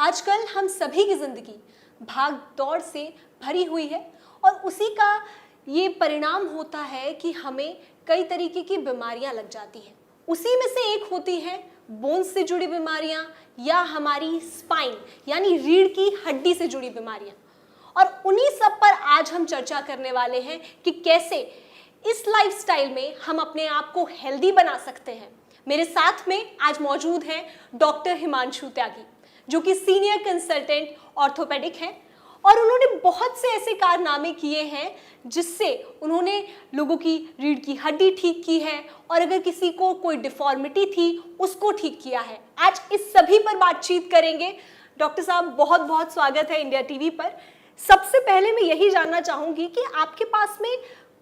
आजकल हम सभी की ज़िंदगी भाग दौड़ से भरी हुई है और उसी का ये परिणाम होता है कि हमें कई तरीके की बीमारियां लग जाती हैं। उसी में से एक होती है बोन्स से जुड़ी बीमारियां या हमारी स्पाइन यानी रीढ़ की हड्डी से जुड़ी बीमारियां। और उन्हीं सब पर आज हम चर्चा करने वाले हैं कि कैसे इस लाइफस्टाइल में हम अपने आप को हेल्दी बना सकते हैं। मेरे साथ में आज मौजूद हैं डॉक्टर हिमांशु त्यागी, जो कि सीनियर कंसल्टेंट ऑर्थोपेडिक हैं और उन्होंने बहुत से ऐसे कारनामे किए हैं जिससे उन्होंने लोगों की रीढ़ की हड्डी ठीक की है और अगर किसी को कोई डिफॉर्मिटी थी उसको ठीक किया है। आज इस सभी पर बातचीत करेंगे। डॉक्टर साहब, बहुत बहुत स्वागत है इंडिया टीवी पर। सबसे पहले मैं यही जानना चाहूँगी कि आपके पास में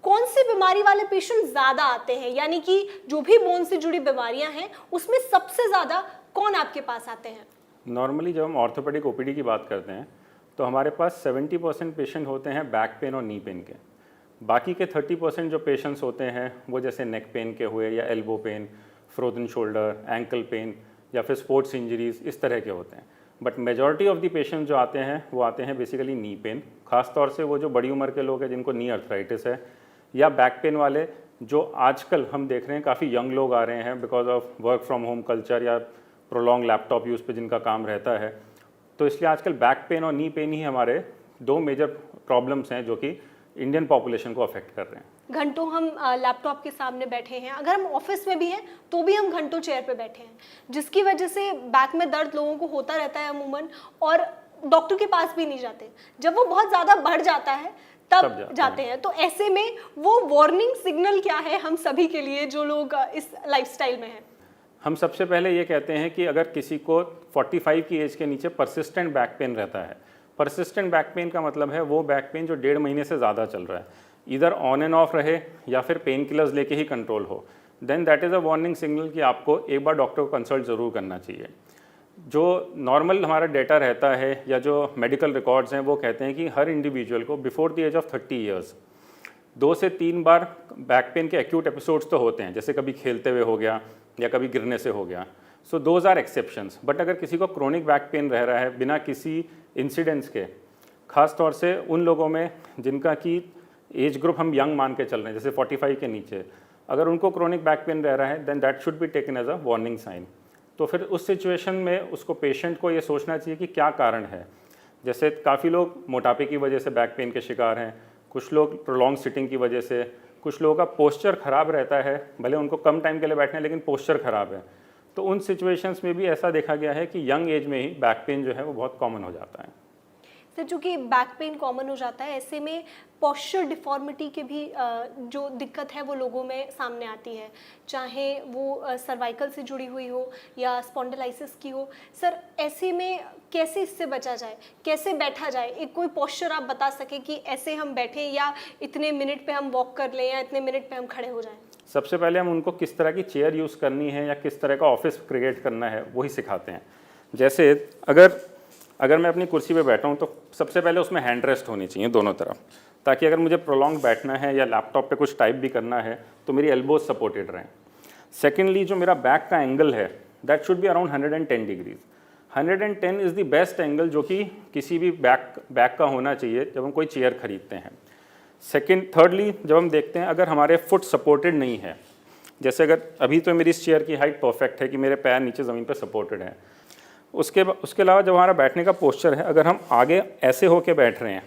कौन सी बीमारी वाले पेशेंट ज़्यादा आते हैं, यानी कि जो भी बोन से जुड़ी बीमारियां हैं उसमें सबसे ज़्यादा कौन आपके पास आते हैं? नॉर्मली जब हम ऑर्थोपेडिक ओपीडी की बात करते हैं तो हमारे पास 70% पेशेंट होते हैं बैक पेन और नी पेन के। बाकी के 30% जो पेशेंट्स होते हैं वो जैसे नेक पेन के हुए या elbow pain, frozen shoulder, ankle pain या फिर स्पोर्ट्स इंजरीज, इस तरह के होते हैं। But majority of the patient जो आते हैं वो आते हैं बेसिकली नी पेन, खास तौर से वो जो बड़ी उम्र के लोग हैं जिनको नी अर्थराइटिस है, या बैक पेन वाले जो आजकल हम देख रहे हैं काफ़ी यंग लोग आ रहे हैं because of work from home culture या प्रोलॉन्ग लैपटॉप यूज़ पे जिनका काम रहता है। तो इसलिए आजकल बैक पेन और नी पेन ही हमारे दो मेजर प्रॉब्लम्स हैं जो कि इंडियन पॉपुलेशन को अफेक्ट कर रहे हैं। घंटों हम लैपटॉप के सामने बैठे हैं, अगर हम ऑफिस में भी हैं तो भी हम घंटों चेयर पे बैठे हैं, जिसकी वजह से बैक में दर्द लोगों को होता रहता है अमूमन, और डॉक्टर के पास भी नहीं जाते। जब वो बहुत ज़्यादा बढ़ जाता है तब जाते हैं। तो ऐसे में वो वार्निंग सिग्नल क्या है हम सभी के लिए जो लोग इस लाइफस्टाइल में हैं? हम सबसे पहले ये कहते हैं कि अगर किसी को 45 की एज के नीचे परसिस्टेंट बैक पेन रहता है, परसिस्टेंट बैक पेन का मतलब है वो बैक पेन जो 1.5 महीने से ज़्यादा चल रहा है, इधर ऑन एंड ऑफ रहे या फिर पेन किलर्स लेके ही कंट्रोल हो, then that is a warning signal कि आपको एक बार डॉक्टर को कंसल्ट ज़रूर करना चाहिए। जो नॉर्मल हमारा डेटा रहता है या जो मेडिकल रिकॉर्ड्स हैं वो कहते हैं कि हर इंडिविजुअल को before the age of 30 years 2 से 3 बार बैक पेन के एक्यूट एपिसोड्स तो होते हैं, जैसे कभी खेलते हुए हो गया या कभी गिरने से हो गया। So those are exceptions. But अगर किसी को क्रोनिक बैक पेन रह रहा है बिना किसी इंसिडेंट्स के, खास तौर से उन लोगों में जिनका कि एज ग्रुप हम यंग मान के चल रहे हैं जैसे 45 के नीचे, अगर उनको क्रोनिक बैक पेन रह रहा है then that should be taken as a warning sign. तो फिर उस सिचुएशन में उसको पेशेंट को ये सोचना चाहिए कि क्या कारण है। जैसे काफ़ी लोग मोटापे की वजह से बैक पेन के शिकार हैं, कुछ लोग प्रोलॉन्ग सिटिंग की वजह से, कुछ लोगों का पोस्चर ख़राब रहता है, भले उनको कम टाइम के लिए बैठना है लेकिन पोस्चर ख़राब है। तो उन सिचुएशंस में भी ऐसा देखा गया है कि यंग एज में ही बैक पेन जो है वो बहुत कॉमन हो जाता है। सर, चूँकि बैक पेन कॉमन हो जाता है, ऐसे में पोस्चर डिफॉर्मिटी के भी जो दिक्कत है वो लोगों में सामने आती है, चाहे वो सर्वाइकल से जुड़ी हुई हो या स्पॉन्डिलाइसिस की हो। सर, ऐसे में कैसे इससे बचा जाए, कैसे बैठा जाए? एक कोई पोस्चर आप बता सके कि ऐसे हम बैठें या इतने मिनट पे हम वॉक कर लें या इतने मिनट पे हम खड़े हो जाएं? सबसे पहले हम उनको किस तरह की चेयर यूज़ करनी है या किस तरह का ऑफिस क्रिएट करना है वही सिखाते हैं। जैसे अगर मैं अपनी कुर्सी पे बैठा हूँ तो सबसे पहले उसमें हैंड रेस्ट होनी चाहिए दोनों तरफ, ताकि अगर मुझे प्रोलॉन्ग बैठना है या लैपटॉप पे कुछ टाइप भी करना है तो मेरी एल्बोज सपोर्टेड रहें। सेकेंडली, जो मेरा बैक का एंगल है that should be around 110 degrees. 110 is the best angle जो कि किसी भी बैक का होना चाहिए जब हम कोई चेयर खरीदते हैं। थर्डली, जब हम देखते हैं अगर हमारे फुट सपोर्टेड नहीं है, जैसे अगर अभी तो मेरी इस चेयर की हाइट परफेक्ट है कि मेरे पैर नीचे ज़मीन पर सपोर्टेड है, उसके अलावा जब हमारा बैठने का पोस्चर है, अगर हम आगे ऐसे होके बैठ रहे हैं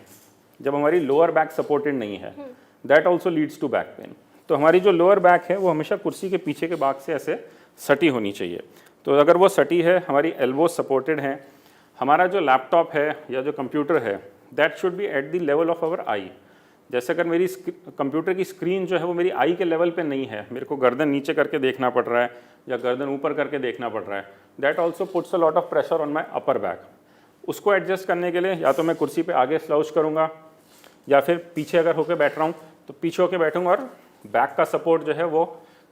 जब हमारी लोअर बैक सपोर्टेड नहीं है, that also leads to back pain. तो हमारी जो लोअर बैक है वो हमेशा कुर्सी के पीछे के भाग से ऐसे सटी होनी चाहिए। तो अगर वो सटी है, हमारी एल्बोज सपोर्टेड हैं, हमारा जो लैपटॉप है या जो कंप्यूटर है that should be at the level of our eye. जैसे अगर मेरी कंप्यूटर की स्क्रीन जो है वो मेरी आई के लेवल पे नहीं है, मेरे को गर्दन नीचे करके देखना पड़ रहा है या गर्दन ऊपर करके देखना पड़ रहा है, that also puts a lot of pressure on my upper back. उसको एडजस्ट करने के लिए या तो मैं कुर्सी पे आगे स्लाउच करूँगा या फिर पीछे अगर होकर बैठ रहा हूँ तो पीछे होकर बैठूंगा और बैक का सपोर्ट जो है वो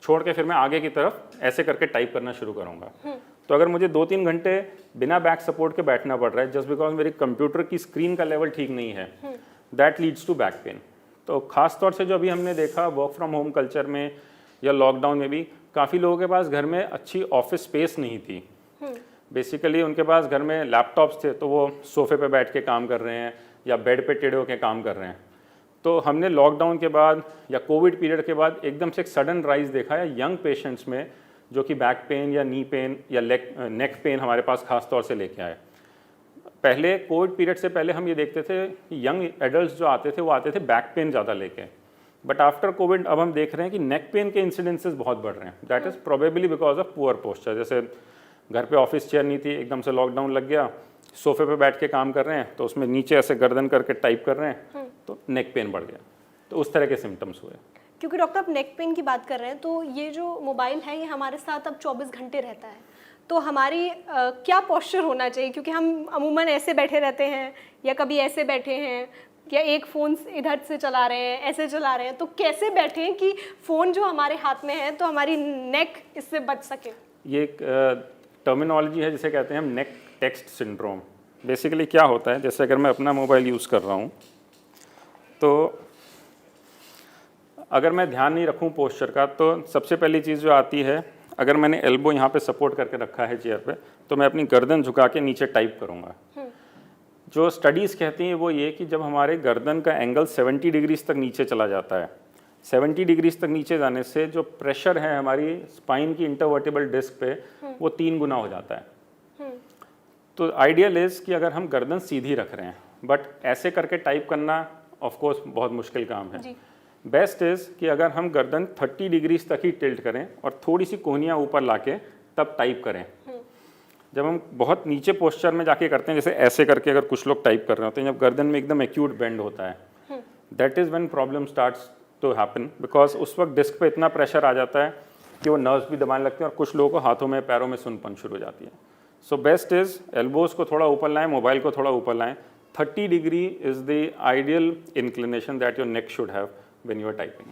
छोड़ के फिर मैं आगे की तरफ ऐसे करके टाइप करना शुरू करूँगा। तो अगर मुझे 2-3 घंटे बिना बैक सपोर्ट के बैठना पड़ रहा है जस्ट बिकॉज मेरी कंप्यूटर की स्क्रीन का लेवल ठीक नहीं है, that leads to back pain. तो खास तौर से जो अभी हमने देखा वर्क फ्रॉम होम कल्चर में या लॉकडाउन में भी काफ़ी लोगों के पास घर में अच्छी ऑफिस स्पेस नहीं थी, बेसिकली उनके पास घर में लैपटॉप्स थे तो वो सोफ़े पे बैठ के काम कर रहे हैं या बेड पे टेढ़े होकर काम कर रहे हैं। तो हमने लॉकडाउन के बाद या कोविड पीरियड के बाद एकदम से एक सडन राइज देखा है यंग पेशेंट्स में, जो कि बैक पेन या नी पेन या नेक पेन हमारे पास खास तौर से लेके आए। पहले कोविड पीरियड से पहले हम ये देखते थे कि यंग एडल्ट जो आते थे वो आते थे बैक पेन ज़्यादा लेके, बट आफ्टर कोविड अब हम देख रहे हैं कि नेक पेन के इंसिडेंसेस बहुत बढ़ रहे हैं। That is probably because of poor posture. जैसे घर पे ऑफिस चेयर नहीं थी, एकदम से लॉकडाउन लग गया, सोफे पे बैठ के काम कर रहे हैं तो उसमें नीचे ऐसे गर्दन करके टाइप कर रहे हैं तो नेक पेन बढ़ गया। तो उस तरह के सिम्टम्स हुए। क्योंकि डॉक्टर आप नेक पेन की बात कर रहे हैं, तो ये जो मोबाइल है ये हमारे साथ अब 24 घंटे रहता है, तो हमारी क्या पोस्चर होना चाहिए? क्योंकि हम अमूमन ऐसे बैठे रहते हैं या कभी ऐसे बैठे हैं या एक फ़ोन इधर से चला रहे हैं, ऐसे चला रहे हैं, तो कैसे बैठें कि फ़ोन जो हमारे हाथ में है तो हमारी नेक इससे बच सके? ये एक टर्मिनोलॉजी है जिसे कहते हैं हम नेक टेक्स्ट सिंड्रोम। बेसिकली क्या होता है, जैसे अगर मैं अपना मोबाइल यूज़ कर रहा हूँ तो अगर मैं ध्यान नहीं रखूँ पोस्चर का तो सबसे पहली चीज़ जो आती है, अगर मैंने एल्बो यहाँ पे सपोर्ट करके रखा है चेयर पे तो मैं अपनी गर्दन झुका के नीचे टाइप करूँगा। जो स्टडीज़ कहती हैं वो ये कि जब हमारे गर्दन का एंगल 70 डिग्रीज तक नीचे चला जाता है, 70 डिग्रीज तक नीचे जाने से जो प्रेशर है हमारी स्पाइन की इंटरवर्टिबल डिस्क पे वो 3 गुना हो जाता है। तो आइडियल इज़ कि अगर हम गर्दन सीधी रख रहे हैं, बट ऐसे करके टाइप करना ऑफ कोर्स बहुत मुश्किल काम है। बेस्ट इज़ कि अगर हम गर्दन 30 डिग्रीज तक ही टिल्ट करें और थोड़ी सी कोहनियाँ ऊपर लाके तब टाइप करें। जब हम बहुत नीचे पोस्चर में जाके करते हैं, जैसे ऐसे करके अगर कुछ लोग टाइप कर रहे होते हैं, जब गर्दन में एकदम एक्यूट बेंड होता है, that is when problem starts to happen, because उस वक्त डिस्क पे इतना प्रेशर आ जाता है कि वो नर्व्स भी दबाने लगते हैं और कुछ लोगों को हाथों में पैरों में सुनपन शुरू हो जाती है। सो बेस्ट इज़ एल्बोज को थोड़ा ऊपर लाएं, मोबाइल को थोड़ा ऊपर लाएं। 30 degree is the ideal inclination that your neck should have when you are typing.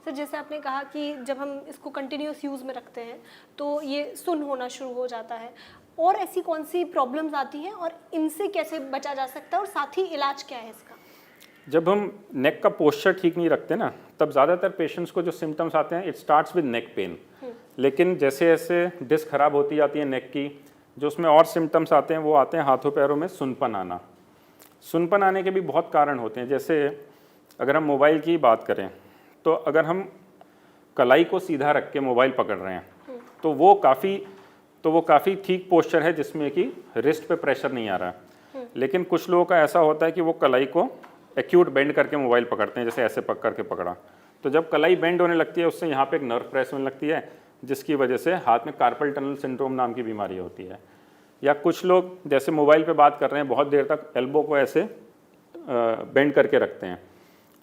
Sir जैसे आपने कहा कि जब हम इसको कंटिन्यूस यूज़ में रखते हैं तो ये सुन्न होना शुरू हो जाता है, और ऐसी कौन सी प्रॉब्लम्स आती हैं और इनसे कैसे बचा जा सकता है, और साथ ही इलाज क्या है इसका? जब हम नेक का पोस्चर ठीक नहीं रखते ना, तब ज़्यादातर पेशेंट्स को जो सिम्टम्स आते हैं it starts with neck pain. लेकिन जैसे जैसे डिस्क खराब होती जाती है नेक की, जो उसमें और सिम्टम्स आते हैं वो आते हैं हाथों पैरों में सुनपन आना। सुनपन आने के भी बहुत कारण होते हैं। जैसे अगर हम मोबाइल की बात करें तो अगर हम कलाई को सीधा रख के मोबाइल पकड़ रहे हैं तो वो काफ़ी ठीक पोस्चर है जिसमें कि रिस्ट पे प्रेशर नहीं आ रहा। लेकिन कुछ लोगों का ऐसा होता है कि वो कलाई को एक्यूट बेंड करके मोबाइल पकड़ते हैं, जैसे ऐसे पकड़ करके पकड़ा, तो जब कलाई बेंड होने लगती है उससे यहाँ पे एक नर्व प्रेस होने लगती है, जिसकी वजह से हाथ में कार्पल टनल सिंड्रोम नाम की बीमारी होती है। या कुछ लोग जैसे मोबाइल पे बात कर रहे हैं, बहुत देर तक एल्बो को ऐसे बेंड करके रखते हैं।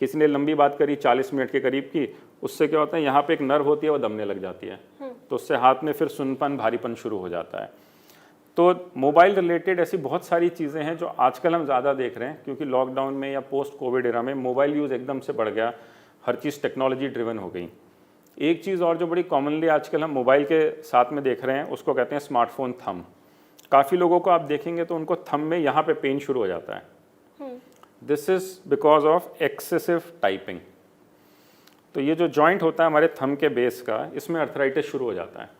किसी ने लंबी बात करी 40 मिनट के करीब की, उससे क्या होता है यहाँ पे एक नर्व होती है वो दबने लग जाती है, तो उससे हाथ में फिर सुनपन भारीपन शुरू हो जाता है। तो मोबाइल रिलेटेड ऐसी बहुत सारी चीज़ें हैं जो आजकल हम ज़्यादा देख रहे हैं, क्योंकि लॉकडाउन में या पोस्ट कोविड एरा में मोबाइल यूज़ एकदम से बढ़ गया, हर चीज़ टेक्नोलॉजी ड्रिवन हो गई। एक चीज़ और जो बड़ी कॉमनली आजकल हम मोबाइल के साथ में देख रहे हैं उसको कहते हैं स्मार्टफोन थंब। काफ़ी लोगों को आप देखेंगे तो उनको थंब में यहाँ पे पेन शुरू हो जाता है। This is because of excessive typing. तो ये जो जॉइंट होता है हमारे थंब के बेस का, इसमें अर्थराइटिस शुरू हो जाता है।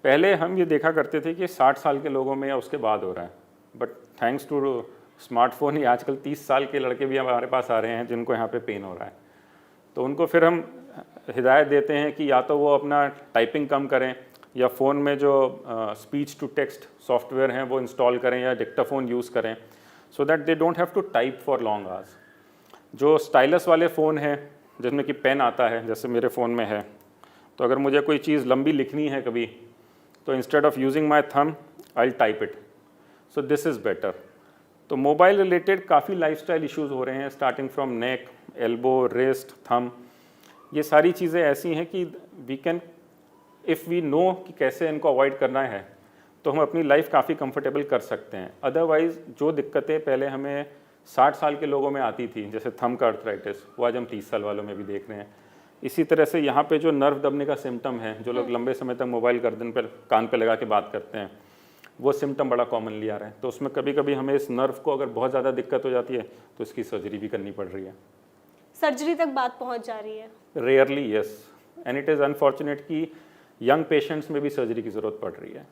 पहले हम ये देखा करते थे कि 60 साल के लोगों में या उसके बाद हो रहा है, बट थैंक्स टू स्मार्टफोन ही आजकल 30 साल के लड़के भी हमारे पास आ रहे हैं जिनको यहाँ पे पेन हो रहा है। तो उनको फिर हम हिदायत देते हैं कि या तो वो अपना टाइपिंग कम करें या फ़ोन में जो स्पीच टू टेक्स्ट सॉफ्टवेयर हैं वो इंस्टॉल करें या डिक्टाफोन यूज़ करें, so that they don't have to type for long hours. जो स्टाइलस वाले फ़ोन हैं जिसमें कि पेन आता है, जैसे मेरे फ़ोन में है, तो अगर मुझे कोई चीज़ लंबी लिखनी है कभी, तो instead of using my thumb I type it, so this is better. तो मोबाइल रिलेटेड काफ़ी लाइफस्टाइल इश्यूज हो रहे हैं, starting from neck, elbow, wrist, thumb. ये सारी चीज़ें ऐसी हैं कि we can, if we know कि कैसे इनको अवॉइड करना है, तो हम अपनी लाइफ काफ़ी कंफर्टेबल कर सकते हैं। अदरवाइज़ जो दिक्कतें पहले हमें 60 साल के लोगों में आती थी, जैसे थंब का अर्थराइटिस, वो आज हम 30 साल वालों में भी देख रहे हैं। इसी तरह से यहाँ पे जो नर्व दबने का सिम्टम है, जो लोग लंबे समय तक मोबाइल गर्दन पर कान पे लगा के बात करते हैं, वो सिम्टम बड़ा कॉमनली आ रहा है। तो उसमें कभी कभी हमें इस नर्व को अगर बहुत ज़्यादा दिक्कत हो जाती है तो इसकी सर्जरी भी करनी पड़ रही है। सर्जरी तक बात पहुंच जा रही है? Rarely yes, and it is unfortunate कि यंग पेशेंट्स में भी सर्जरी की ज़रूरत पड़ रही है।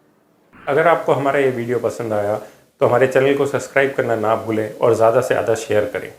अगर आपको हमारा ये वीडियो पसंद आया तो हमारे चैनल को सब्सक्राइब करना ना भूलें और ज़्यादा से ज़्यादा शेयर करें।